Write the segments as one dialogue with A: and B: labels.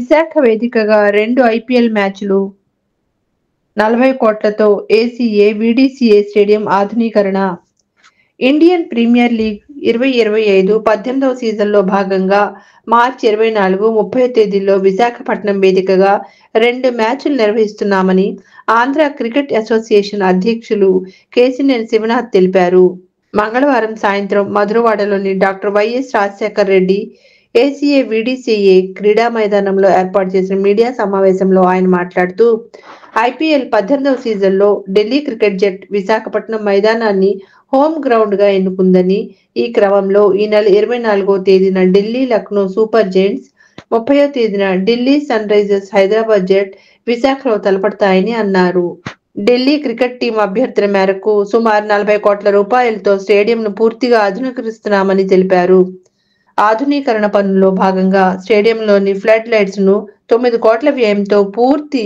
A: విశాఖ వేదికగా 2 ఐపీఎల్ మ్యాచ్లు 40 కోట్లతో ఏసీఏ వీడీసీఏ స్టేడియం ఆధునీకరణ. ఇండియన్ ప్రీమియర్ లీగ్ 2025 18వ సీజన్లో భాగంగా మార్చి 24, 30 తేదీల్లో విశాఖపట్నం వేదికగా 2 మ్యాచ్లు నిర్వహిస్తున్నామని ఆంధ్ర క్రికెట్ అసోసియేషన్ అధ్యక్షులు కేశినేని శివనాథ్ తెలిపారు. మంగళవారం సాయంత్రం మధురవాడలోని doctor YS Rajasekhara Reddy ACA VDCA క్రీడా మైదానంలో ఏర్పాటు చేసిన మీడియా సమావేశంలో ఆయన మాట్లాడుతూ ఐపీఎల్ 18వ సీజన్లో ఢిల్లీ క్రికెట్ జట్టు విశాఖపట్నం మైదానాన్ని హోమ్ గ్రౌండ్ గా ఎన్నుకుందని, ఈ క్రమంలో ఈ నెల 24వ తేదీన ఢిల్లీ లక్నో సూపర్ జెయింట్స్, 30వ తేదీన ఢిల్లీ సన్ రైజర్స్ హైదరాబాద్ జట్ విశాఖలో తలపడతాయని అన్నారు. ఢిల్లీ క్రికెట్ టీం అభ్యర్థన మేరకు సుమారు 40 కోట్ల రూపాయలతో స్టేడియంను పూర్తిగా ఆధునీకరిస్తున్నామని తెలిపారు. ఆధునీకరణ పనుల్లో భాగంగా స్టేడియంలోని ఫ్లడ్ లైట్స్ ను 9 కోట్ల వ్యయంతో పూర్తి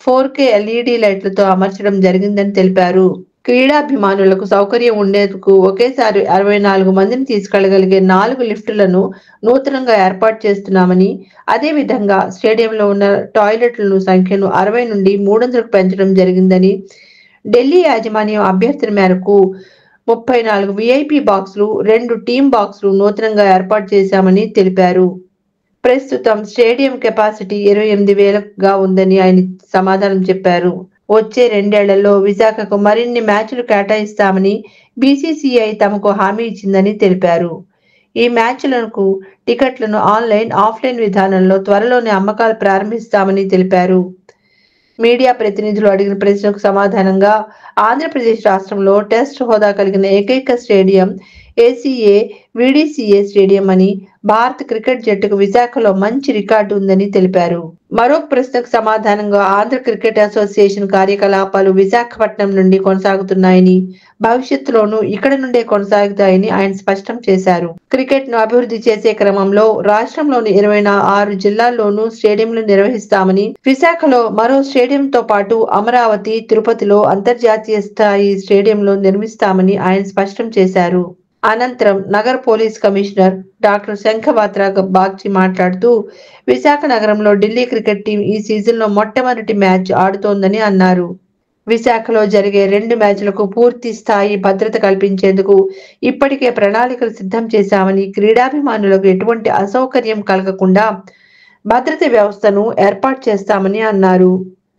A: 4K LED లైట్లతో అమర్చడం జరిగిందని తెలిపారు. క్రీడాభిమానులకు సౌకర్యం ఉండేందుకు ఒకేసారి 64 మందిని తీసుకెళ్లగలిగే 4 లిఫ్టులను నూతనంగా ఏర్పాటు చేస్తున్నామని, అదేవిధంగా స్టేడియంలో ఉన్న టాయిలెట్ల సంఖ్యను 60 నుండి 300కు పెంచడం జరిగిందని, ఢిల్లీ యాజమాన్యం అభ్యర్థన మేరకు 34 విఐపి బాక్సులు, 2 టీమ్ బాక్సులు నూతనంగా ఏర్పాటు చేశామని తెలిపారు. ప్రస్తుతం స్టేడియం కెపాసిటీ 28,000గా ఉందని ఆయన సమాధానం చెప్పారు. వచ్చే 2 ఏళ్లలో విశాఖకు మరిన్ని మ్యాచ్లు కేటాయిస్తామని బీసీసీఐ తమకు హామీ ఇచ్చిందని తెలిపారు. ఈ మ్యాచ్లకు టికెట్లను ఆన్లైన్, ఆఫ్లైన్ విధానంలో త్వరలోనే అమ్మకాలు ప్రారంభిస్తామని తెలిపారు. మీడియా ప్రతినిధులు అడిగిన ప్రశ్నకు సమాధానంగా ఆంధ్రప్రదేశ్ రాష్ట్రంలో టెస్ట్ హోదా కలిగిన ఏకైక స్టేడియం ఏసీఏ వీడీసీఏ స్టేడియం అని, భారత క్రికెట్ జట్టుకు విశాఖలో మంచి రికార్డు ఉందని తెలిపారు. మరొక ప్రశ్నకు సమాధానంగా ఆంధ్ర క్రికెట్ అసోసియేషన్ కార్యకలాపాలు విశాఖపట్నం నుండి కొనసాగుతున్నాయని, భవిష్యత్తులోనూ ఇక్కడ నుండే కొనసాగుతాయని ఆయన స్పష్టం చేశారు. క్రికెట్ ను అభివృద్ధి చేసే క్రమంలో రాష్ట్రంలోని 26 జిల్లాల్లోనూ స్టేడియంలు నిర్వహిస్తామని, విశాఖలో మరో స్టేడియంతో పాటు అమరావతి, తిరుపతిలో అంతర్జాతీయ స్థాయి స్టేడియంలు నిర్మిస్తామని ఆయన స్పష్టం చేశారు. అనంతరం నగర పోలీస్ కమిషనర్ డాక్టర్ శంఖవాత్రా బాగ్చి మాట్లాడుతూ విశాఖ నగరంలో ఢిల్లీ క్రికెట్ టీం ఈ సీజన్లో మొట్టమొదటి మ్యాచ్ ఆడుతోందని అన్నారు. విశాఖలో జరిగే 2 మ్యాచ్లకు పూర్తి స్థాయి భద్రత కల్పించేందుకు ఇప్పటికే ప్రణాళికలు సిద్ధం చేశామని, క్రీడాభిమానులకు ఎటువంటి అసౌకర్యం కలగకుండా భద్రత వ్యవస్థను ఏర్పాటు చేస్తామని అన్నారు.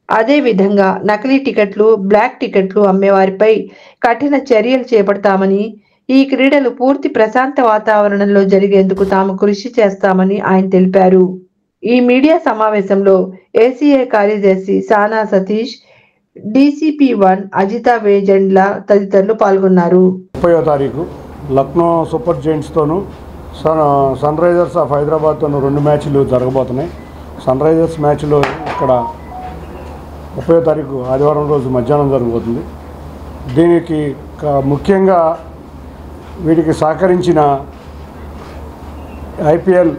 A: అదేవిధంగా నకిలీ టికెట్లు, బ్లాక్ టికెట్లు అమ్మేవారిపై కఠిన చర్యలు చేపడతామని, ఈ క్రీడలు పూర్తి ప్రశాంత వాతావరణంలో జరిగేందుకు తాము కృషి చేస్తామని ఆయన తెలిపారు. ఈ మీడియా సమావేశంలో ఏసీఏ కార్యదర్శి సానా సతీష్, డీసీపీ1 అజితా వేజండ్ల తదితరులు పాల్గొన్నారు.
B: 30వ తారీఖు లక్నో సూపర్ జెయింట్స్తోనూ సన్ రైజర్స్ ఆఫ్ హైదరాబాద్తోనూ 2 మ్యాచ్లు జరగబోతున్నాయి. సన్ రైజర్స్ మ్యాచ్లో ఇక్కడ 30వ తారీఖు ఆదివారం రోజు మధ్యాహ్నం జరగబోతుంది. దీనికి ముఖ్యంగా వీటికి సహకరించిన ఐపీఎల్,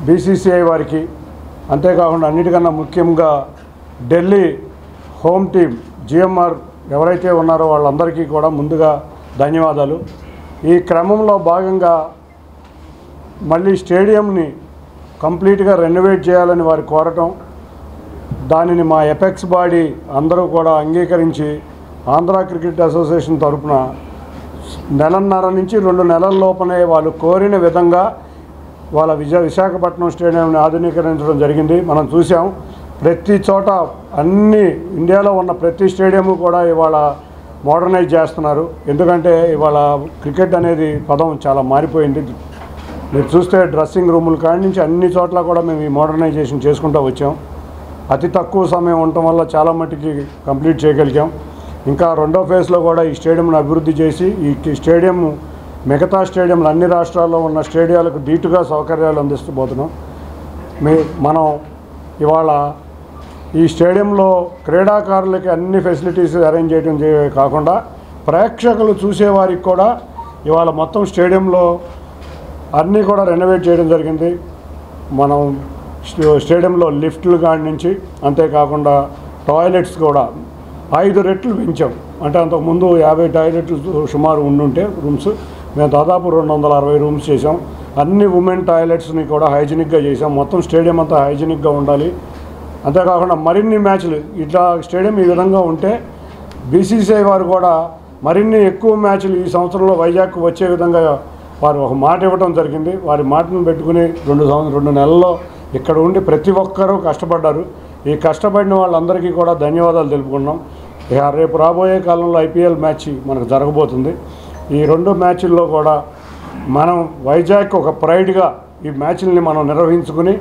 B: బీసీసీఐ వారికి, అంతేకాకుండా అన్నిటికన్నా ముఖ్యంగా ఢిల్లీ హోమ్ టీం జిఎంఆర్ ఎవరైతే ఉన్నారో వాళ్ళందరికీ కూడా ముందుగా ధన్యవాదాలు. ఈ క్రమంలో భాగంగా మళ్ళీ స్టేడియంని కంప్లీట్గా రెనోవేట్ చేయాలని వారు కోరటం, దానిని మా ఎపెక్స్ బాడీ అందరూ కూడా అంగీకరించి ఆంధ్ర క్రికెట్ అసోసియేషన్ తరఫున నెలన్నర నుంచి 2 నెలల లోపలే వాళ్ళు కోరిన విధంగా వాళ్ళ విశాఖపట్నం స్టేడియంని ఆధునీకరించడం జరిగింది. మనం చూసాం, ప్రతి చోట అన్ని ఇండియాలో ఉన్న ప్రతి స్టేడియము కూడా ఇవాళ మోడర్నైజ్ చేస్తున్నారు. ఎందుకంటే ఇవాళ క్రికెట్ అనేది పదం చాలా మారిపోయింది. మీరు చూస్తే డ్రెస్సింగ్ రూముల కాడి నుంచి అన్ని చోట్ల కూడా మేము ఈ మోడర్నైజేషన్ చేసుకుంటూ వచ్చాం. అతి తక్కువ సమయం ఉండటం వల్ల చాలా మట్టుకి కంప్లీట్ చేయగలిగాం. ఇంకా 2వ ఫేజ్లో కూడా ఈ స్టేడియంను అభివృద్ధి చేసి ఈ స్టేడియం మిగతా స్టేడియంలు అన్ని రాష్ట్రాల్లో ఉన్న స్టేడియాలకు ధీటుగా సౌకర్యాలు అందిస్తూ పోతున్నాం. మనం ఇవాళ ఈ స్టేడియంలో క్రీడాకారులకి అన్ని ఫెసిలిటీస్ అరేంజ్ చేయడం కాకుండా ప్రేక్షకులు చూసేవారికి కూడా ఇవాళ మొత్తం స్టేడియంలో అన్నీ కూడా రెనోవేట్ చేయడం జరిగింది. మనం స్టేడియంలో లిఫ్ట్లు కాడి నుంచి, అంతేకాకుండా టాయిలెట్స్ కూడా 5 రెట్లు పెంచాం. అంటే అంతకుముందు 50 టాయిలెట్లు సుమారు ఉండుంటే రూమ్స్, మేము దాదాపు 260 రూమ్స్ చేసాం. అన్ని ఉమెన్ టాయిలెట్స్ని కూడా హైజీనిక్గా చేసాం. మొత్తం స్టేడియం అంతా హైజీనిక్గా ఉండాలి. అంతేకాకుండా మరిన్ని మ్యాచ్లు ఇట్లా స్టేడియం ఈ విధంగా ఉంటే బీసీసీఐ వారు కూడా మరిన్ని ఎక్కువ మ్యాచ్లు ఈ సంవత్సరంలో వైజాగ్కు వచ్చే విధంగా వారు ఒక మాట ఇవ్వడం జరిగింది. వారి మాటను పెట్టుకుని 2 నెలల్లో ఇక్కడ ఉండి ప్రతి ఒక్కరూ కష్టపడ్డారు. ఈ కష్టపడిన వాళ్ళందరికీ కూడా ధన్యవాదాలు తెలుపుకున్నాం. రేపు రాబోయే కాలంలో ఐపీఎల్ మ్యాచ్ మనకు జరగబోతుంది. ఈ 2 మ్యాచ్ల్లో కూడా మనం వైజాగ్ ఒక ప్రైడ్గా ఈ మ్యాచ్ల్ని మనం నిర్వహించుకుని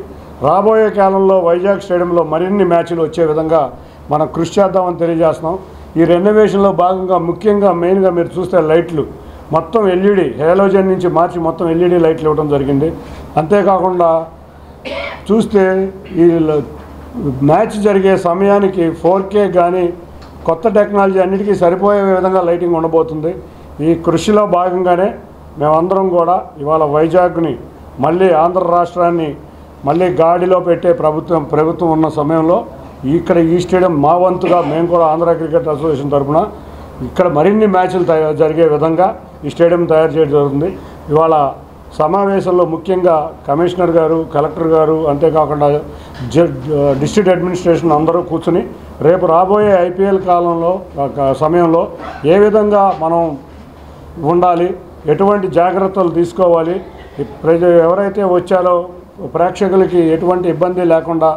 B: రాబోయే కాలంలో వైజాగ్ స్టేడియంలో మరిన్ని మ్యాచ్లు వచ్చే విధంగా మనం కృషి చేద్దామని తెలియజేస్తున్నాం. ఈ రెనోవేషన్లో భాగంగా ముఖ్యంగా మెయిన్గా మీరు చూస్తే లైట్లు మొత్తం ఎల్ఈడి హేలోజన్ నుంచి మార్చి మొత్తం ఎల్ఈడి లైట్లు ఇవ్వడం జరిగింది. అంతేకాకుండా చూస్తే ఈ మ్యాచ్ జరిగే సమయానికి 4K కానీ కొత్త టెక్నాలజీ అన్నిటికీ సరిపోయే విధంగా లైటింగ్ ఉండబోతుంది. ఈ కృషిలో భాగంగానే మేమందరం కూడా ఇవాళ వైజాగ్ని మళ్ళీ ఆంధ్ర రాష్ట్రాన్ని మళ్ళీ గాడిలో పెట్టే ప్రభుత్వం ఉన్న సమయంలో ఇక్కడ ఈ స్టేడియం మా వంతుగా మేము కూడా ఆంధ్ర క్రికెట్ అసోసియేషన్ తరఫున ఇక్కడ మరిన్ని మ్యాచ్లు జరిగే విధంగా ఈ స్టేడియం తయారు చేయడం జరుగుతుంది. ఇవాళ సమావేశంలో ముఖ్యంగా కమిషనర్ గారు, కలెక్టర్ గారు, అంతేకాకుండా డిస్ట్రిక్ట్ అడ్మినిస్ట్రేషన్ అందరూ కూర్చుని రేపు రాబోయే ఐపీఎల్ సమయంలో ఏ విధంగా మనం ఉండాలి, ఎటువంటి జాగ్రత్తలు తీసుకోవాలి, ఎవరైతే వచ్చారో ప్రేక్షకులకి ఎటువంటి ఇబ్బంది లేకుండా,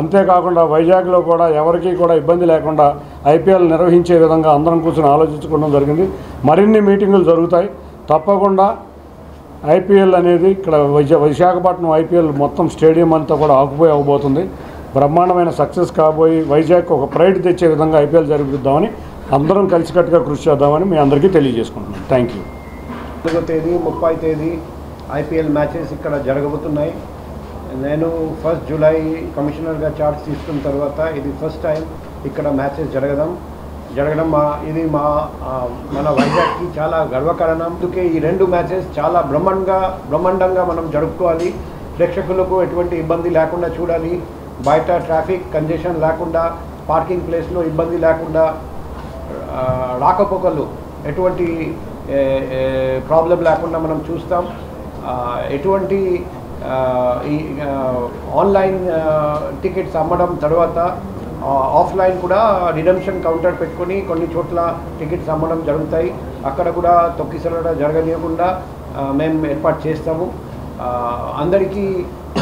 B: అంతేకాకుండా వైజాగ్లో కూడా ఎవరికి కూడా ఇబ్బంది లేకుండా ఐపీఎల్ నిర్వహించే విధంగా అందరం కూర్చొని ఆలోచించుకోవడం జరిగింది. మరిన్ని మీటింగులు జరుగుతాయి. తప్పకుండా ఐపీఎల్ అనేది ఇక్కడ విశాఖపట్నం ఐపీఎల్ మొత్తం స్టేడియం అంతా కూడా ఆక్యుపై అవబోతుంది. బ్రహ్మాండమైన సక్సెస్ కాబోయి వైజాగ్ ఒక ప్రైడ్ తెచ్చే విధంగా ఐపీఎల్ జరిపిద్దామని అందరం కలిసికట్టుగా కృషి చేద్దామని మీ అందరికీ తెలియజేసుకుంటున్నాను. Thank you.
C: 4వ తేదీ 30వ తేదీ ఐపీఎల్ మ్యాచెస్ ఇక్కడ జరగబోతున్నాయి. నేను 1 జూలై కమిషనర్గా ఛార్జ్ తీసుకున్న తర్వాత ఇది ఫస్ట్ టైం ఇక్కడ మ్యాచెస్ జరగడం ఇది మన వైజాగ్కి చాలా గర్వకారణం. అందుకే ఈ 2 మ్యాచెస్ చాలా బ్రహ్మాండంగా మనం జరుపుకోవాలి. ప్రేక్షకులకు ఎటువంటి ఇబ్బంది లేకుండా చూడాలి. బయట ట్రాఫిక్ కంజెషన్ లేకుండా, పార్కింగ్ ప్లేస్లో ఇబ్బంది లేకుండా, రాకపోకలు ఎటువంటి ప్రాబ్లం లేకుండా మనం చూస్తాం. ఎటువంటి ఈ ఆన్లైన్ టికెట్స్ అమ్మడం తర్వాత ఆఫ్లైన్ కూడా రిడెంప్షన్ కౌంటర్ పెట్టుకొని కొన్ని చోట్ల టికెట్స్ అమ్మడం జరుగుతాయి. అక్కడ కూడా తొక్కిసలాట జరగనీయకుండా మేము ఏర్పాటు చేస్తాము. అందరికీ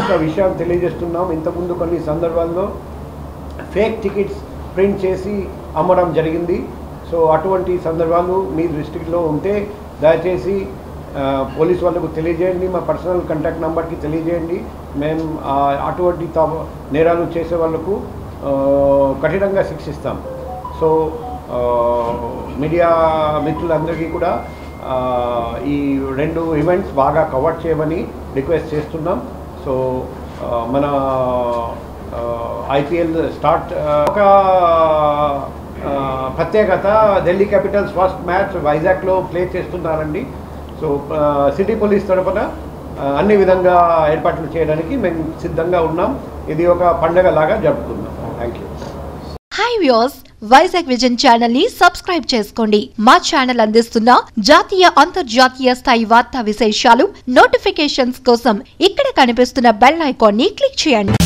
C: ఒక విషయం తెలియజేస్తున్నాం. ఇంతకుముందు కొన్ని సందర్భాల్లో ఫేక్ టికెట్స్ ప్రింట్ చేసి అమ్మడం జరిగింది. సో అటువంటి సందర్భాలు మీ దృష్టిలో ఉంటే దయచేసి పోలీస్ వాళ్ళకు తెలియజేయండి, మా పర్సనల్ కాంటాక్ట్ నెంబర్కి తెలియజేయండి. మేము అటువంటి నేరాలు చేసే వాళ్ళకు కఠినంగా శిక్షిస్తాం. సో మీడియా మిత్రులందరికీ కూడా ఈ 2 ఈవెంట్స్ బాగా కవర్ చేయమని రిక్వెస్ట్ చేస్తున్నాం. సో మన ఐపీఎల్ స్టార్ట్ ఒక ప్రత్యేకత, ఢిల్లీ క్యాపిటల్స్ ఫస్ట్ మ్యాచ్ వైజాగ్లో ప్లే చేస్తున్నారండి. సో సిటీ పోలీస్ తరఫున అన్ని విధంగా ఏర్పాట్లు చేయడానికి మేము సిద్ధంగా ఉన్నాం. ఇది ఒక పండగ లాగా జరుపుకుందాం. Thank you.
D: Hi viewers, Vizag vision channel ని సబ్స్క్రైబ్ చేసుకోండి. మా ఛానల్ అందిస్తున్న జాతీయ అంతర్జాతీయ స్థాయి వార్తా విశేషాలు నోటిఫికేషన్స్ కోసం ఇక్కడ కనిపిస్తున్న బెల్ ఐకాన్ ని క్లిక్ చేయండి.